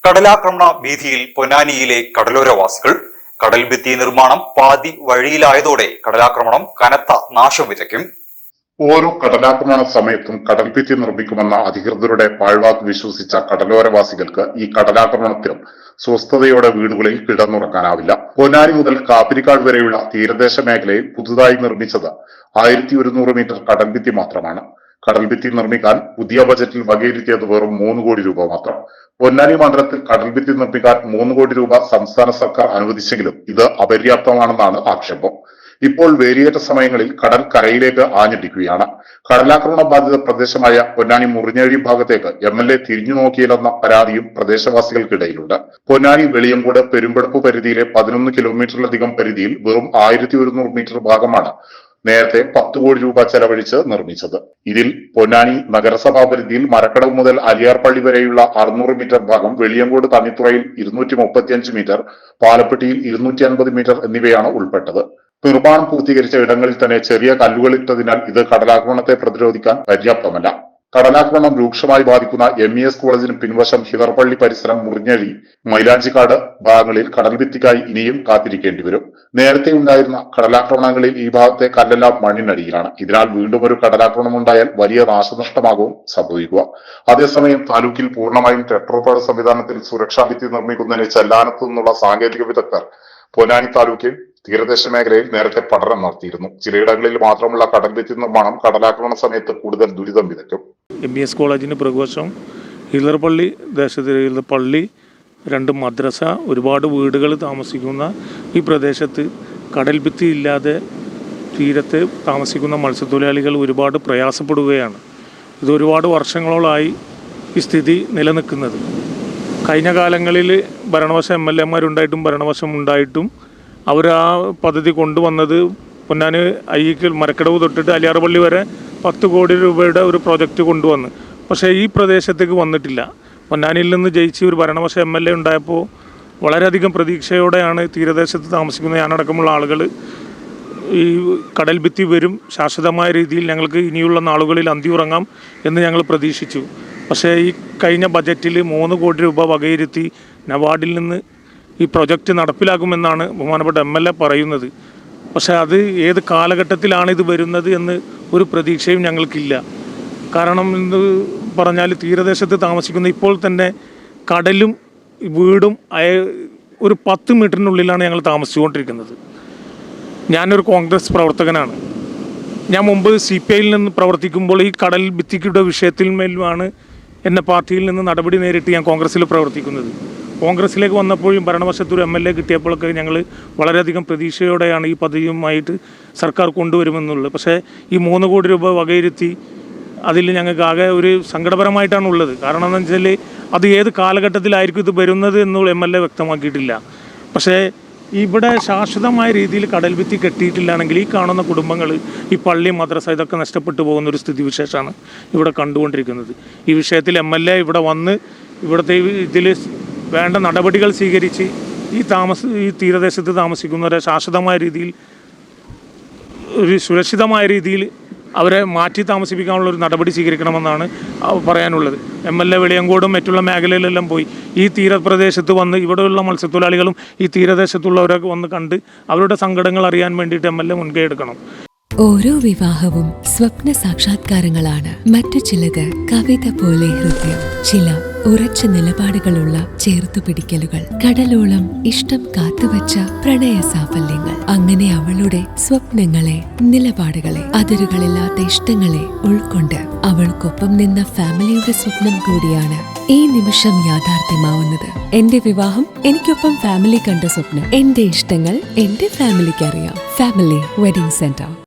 കടലാക്രമണ ഭീതിയിൽ പൊന്നാനിയിലെ കടലോരവാസികൾ. കടൽഭിത്തി നിർമ്മാണം പാതി വഴിയിലായതോടെ കടലാക്രമണം കനത്ത നാശം വിതയ്ക്കും. ഓരോ കടലാക്രമണ സമയത്തും കടൽഭിത്തി നിർമ്മിക്കുമെന്ന അധികൃതരുടെ പാഴ്വാക്ക് വിശ്വസിച്ച കടലോരവാസികൾക്ക് ഈ കടലാക്രമണത്തിലും സ്വസ്ഥതയോടെ വീടുകളിൽ കിടന്നുറങ്ങാനാവില്ല. പൊന്നാനി മുതൽ കാപ്പിരിക്കാട് വരെയുള്ള തീരദേശ മേഖലയിൽ പുതുതായി നിർമ്മിച്ചത് 1100 മീറ്റർ കടൽഭിത്തി മാത്രമാണ്. കടൽഭിത്തി നിർമ്മിക്കാൻ പുതിയ ബജറ്റിൽ വകയിരുത്തിയത് വെറും 3 കോടി രൂപ മാത്രം. പൊന്നാനി മണ്ഡലത്തിൽ കടൽഭിത്തി നിർമ്മിക്കാൻ 3 കോടി രൂപ സംസ്ഥാന സർക്കാർ അനുവദിച്ചെങ്കിലും ഇത് അപര്യാപ്തമാണെന്നാണ് ആക്ഷേപം. ഇപ്പോൾ വേലിയേറ്റ സമയങ്ങളിൽ കടൽ കരയിലേക്ക് ആഞ്ഞടിക്കുകയാണ്. കടലാക്രമണ ബാധിത പ്രദേശമായ പൊന്നാനി മുറിഞ്ഞേഴി ഭാഗത്തേക്ക് MLA തിരിഞ്ഞു നോക്കിയില്ലെന്ന പരാതിയും പ്രദേശവാസികൾക്കിടയിലുണ്ട്. പൊന്നാനി വെളിയങ്കോട് പെരുമ്പടപ്പ് പരിധിയിലെ 11 കിലോമീറ്ററിലധികം പരിധിയിൽ വെറും 1100 മീറ്റർ ഭാഗമാണ് നേരത്തെ 10 കോടി രൂപ ചെലവഴിച്ച് നിർമ്മിച്ചത്. ഇതിൽ പൊന്നാനി നഗരസഭാ പരിധിയിൽ മരക്കടവ് മുതൽ അലിയാർപള്ളി വരെയുള്ള 600 മീറ്റർ ഭാഗം, വെളിയങ്കോട് തണ്ണിത്തുറയിൽ 235 മീറ്റർ, പാലപ്പെട്ടിയിൽ 250 മീറ്റർ എന്നിവയാണ് ഉൾപ്പെട്ടത്. നിർമ്മാണം പൂർത്തീകരിച്ച ഇടങ്ങളിൽ തന്നെ ചെറിയ കല്ലുകളിട്ടതിനാൽ ഇത് കടലാക്രമണത്തെ പ്രതിരോധിക്കാൻ പര്യാപ്തമല്ല. കടലാക്രമണം രൂക്ഷമായി ബാധിക്കുന്ന MES കോളേജിന് പിൻവശം ഹിതർപള്ളി പരിസരം, മുറിഞ്ഞഴി, മൈലാഞ്ചിക്കാട് ഭാഗങ്ങളിൽ കടൽഭിത്തിക്കായി ഇനിയും കാത്തിരിക്കേണ്ടി വരും. നേരത്തെ ഉണ്ടായിരുന്ന കടലാക്രമണങ്ങളിൽ ഈ ഭാഗത്തെ കല്ലെല്ലാം മണ്ണിനടിയിലാണ്. ഇതിനാൽ വീണ്ടും ഒരു കടലാക്രമണം ഉണ്ടായാൽ വലിയ നാശനഷ്ടമാകും സംഭവിക്കുക. അതേസമയം താലൂക്കിൽ പൂർണ്ണമായും ടെട്രോപാഡ് സംവിധാനത്തിൽ സുരക്ഷാ ഭിത്തി നിർമ്മിക്കുന്നതിന് ചെല്ലാനത്തു നിന്നുള്ള സാങ്കേതിക വിദഗ്ധർ പൊന്നാനി താലൂക്കിൽ തീരദേശ മേഖലയിൽ നേരത്തെ പഠനം നടത്തിയിരുന്നു. ചിലയിടങ്ങളിൽ മാത്രമുള്ള കടൽഭിത്തി നിർമ്മാണം കടലാക്രമണ സമയത്ത് കൂടുതൽ ദുരിതം വിതയ്ക്കും. MES കോളേജിന് പ്രകോശം, ഹിലർപള്ളി ദേശത്ത് പള്ളി, 2 മദ്രസ, ഒരുപാട് വീടുകൾ താമസിക്കുന്ന ഈ പ്രദേശത്ത് കടൽഭിത്തി ഇല്ലാതെ തീരത്ത് താമസിക്കുന്ന മത്സ്യത്തൊഴിലാളികൾ ഒരുപാട് പ്രയാസപ്പെടുകയാണ്. ഇത് ഒരുപാട് വർഷങ്ങളോളായി ഈ സ്ഥിതി നിലനിൽക്കുന്നത്. കഴിഞ്ഞ കാലങ്ങളിൽ ഭരണപക്ഷം MLA ഭരണപക്ഷം ഉണ്ടായിട്ടും അവർ ആ പദ്ധതി കൊണ്ടുവന്നത് പൊന്നാനി അയ്യക്കൽ മരക്കടവ് തൊട്ടിട്ട് അലിയാർപള്ളി വരെ 10 കോടി രൂപയുടെ ഒരു പ്രോജക്റ്റ് കൊണ്ടുവന്ന്. പക്ഷേ ഈ പ്രദേശത്തേക്ക് വന്നിട്ടില്ല. പൊന്നാനിയിൽ നിന്ന് ജയിച്ച് ഒരു ഭരണപക്ഷ MLA ഉണ്ടായപ്പോൾ വളരെയധികം പ്രതീക്ഷയോടെയാണ് തീരദേശത്ത് താമസിക്കുന്ന ഞാനടക്കമുള്ള ആളുകൾ ഈ കടൽഭിത്തി വരും, ശാശ്വതമായ രീതിയിൽ ഞങ്ങൾക്ക് ഇനിയുള്ള നാളുകളിൽ അന്തിയുറങ്ങാം എന്ന് ഞങ്ങൾ പ്രതീക്ഷിച്ചു. പക്ഷേ ഈ കഴിഞ്ഞ ബജറ്റിൽ 3 കോടി രൂപ വകയിരുത്തി നബാർഡിൽ നിന്ന് ഈ പ്രൊജക്റ്റ് നടപ്പിലാക്കുമെന്നാണ് ബഹുമാനപ്പെട്ട MLA പറയുന്നത്. പക്ഷേ അത് ഏത് കാലഘട്ടത്തിലാണ് ഇത് വരുന്നത് എന്ന് ഒരു പ്രതീക്ഷയും ഞങ്ങൾക്കില്ല. കാരണം എന്ന് പറഞ്ഞാൽ തീരദേശത്ത് താമസിക്കുന്ന ഇപ്പോൾ തന്നെ കടലും വീടും ഒരു 10 മീറ്ററിനുള്ളിലാണ് ഞങ്ങൾ താമസിച്ചുകൊണ്ടിരിക്കുന്നത്. ഞാനൊരു കോൺഗ്രസ് പ്രവർത്തകനാണ്. ഞാൻ മുമ്പ് CPIയിൽ നിന്ന് പ്രവർത്തിക്കുമ്പോൾ ഈ കടൽ ഭിത്തിയുടെ വിഷയത്തിന്മേലുമാണ് എന്നെ പാർട്ടിയിൽ നിന്ന് നടപടി നേരിട്ട് ഞാൻ കോൺഗ്രസ്സിൽ പ്രവർത്തിക്കുന്നത്. കോൺഗ്രസ്സിലേക്ക് വന്നപ്പോഴും ഭരണപക്ഷത്തൊരു MLA കിട്ടിയപ്പോഴൊക്കെ ഞങ്ങൾ വളരെയധികം പ്രതീക്ഷയോടെയാണ് ഈ പദ്ധതിയുമായിട്ട് സർക്കാർ കൊണ്ടുവരുമെന്നുള്ളത്. പക്ഷേ ഈ 3 കോടി രൂപ വകയിരുത്തി അതിൽ ഞങ്ങൾക്ക് ആകെ ഒരു സങ്കടപരമായിട്ടാണ് ഉള്ളത്. കാരണം എന്താണെന്ന് വെച്ചാൽ അത് ഏത് കാലഘട്ടത്തിലായിരിക്കും ഇത് വരുന്നത് എന്നുള്ള MLA വ്യക്തമാക്കിയിട്ടില്ല. പക്ഷേ ഇവിടെ ശാശ്വതമായ രീതിയിൽ കടൽഭിത്തി കെട്ടിയിട്ടില്ലാണെങ്കിൽ ഈ കാണുന്ന കുടുംബങ്ങൾ, ഈ പള്ളി, മദ്രസ ഇതൊക്കെ നഷ്ടപ്പെട്ടു പോകുന്ന ഒരു സ്ഥിതിവിശേഷമാണ് ഇവിടെ കണ്ടുകൊണ്ടിരിക്കുന്നത്. ഈ വിഷയത്തിൽ MLA ഇവിടെ വന്ന് ഇവിടുത്തെ ഇതിൽ വേണ്ട നടപടികൾ സ്വീകരിച്ച് ഈ തീരദേശത്ത് താമസിക്കുന്നവരെ ശാശ്വതമായ രീതിയിൽ, ഒരു സുരക്ഷിതമായ രീതിയിൽ അവരെ മാറ്റി താമസിപ്പിക്കാനുള്ള ഒരു നടപടി സ്വീകരിക്കണമെന്നാണ് പറയാനുള്ളത്. MLA വെളിയങ്കോടും മറ്റുള്ള മേഖലയിലെല്ലാം പോയി ഈ തീരപ്രദേശത്ത് വന്ന് ഇവിടെയുള്ള മത്സ്യത്തൊഴിലാളികളും ഈ തീരദേശത്തുള്ളവരൊക്കെ വന്ന് കണ്ട് അവരുടെ സങ്കടങ്ങൾ അറിയാൻ വേണ്ടിയിട്ട് MLA മുൻകൈ എടുക്കണം. ഓരോ വിവാഹവും സ്വപ്ന സാക്ഷാത്കാരങ്ങളാണ്. മറ്റു ചിലത് കവിത പോലെ ഹൃദയം, ചില ഉറച്ച നിലപാടുകളുള്ള ചേർത്തുപിടിക്കലുകൾ, കടലോളം ഇഷ്ടം കാത്തുവച്ച പ്രണയ സാഫല്യങ്ങൾ. അങ്ങനെ അവളുടെ സ്വപ്നങ്ങളെ, നിലപാടുകളെ, അതിരുകളില്ലാത്ത ഇഷ്ടങ്ങളെ ഉൾക്കൊണ്ട് അവൾക്കൊപ്പം നിന്ന ഫാമിലിയുടെ സ്വപ്നം കൂടിയാണ് ഈ നിമിഷം യാഥാർത്ഥ്യമാവുന്നത്. എന്റെ വിവാഹം എനിക്കൊപ്പം ഫാമിലി കണ്ട സ്വപ്നം. എന്റെ ഇഷ്ടങ്ങൾ എന്റെ ഫാമിലിക്ക് അറിയാം. Family wedding centre.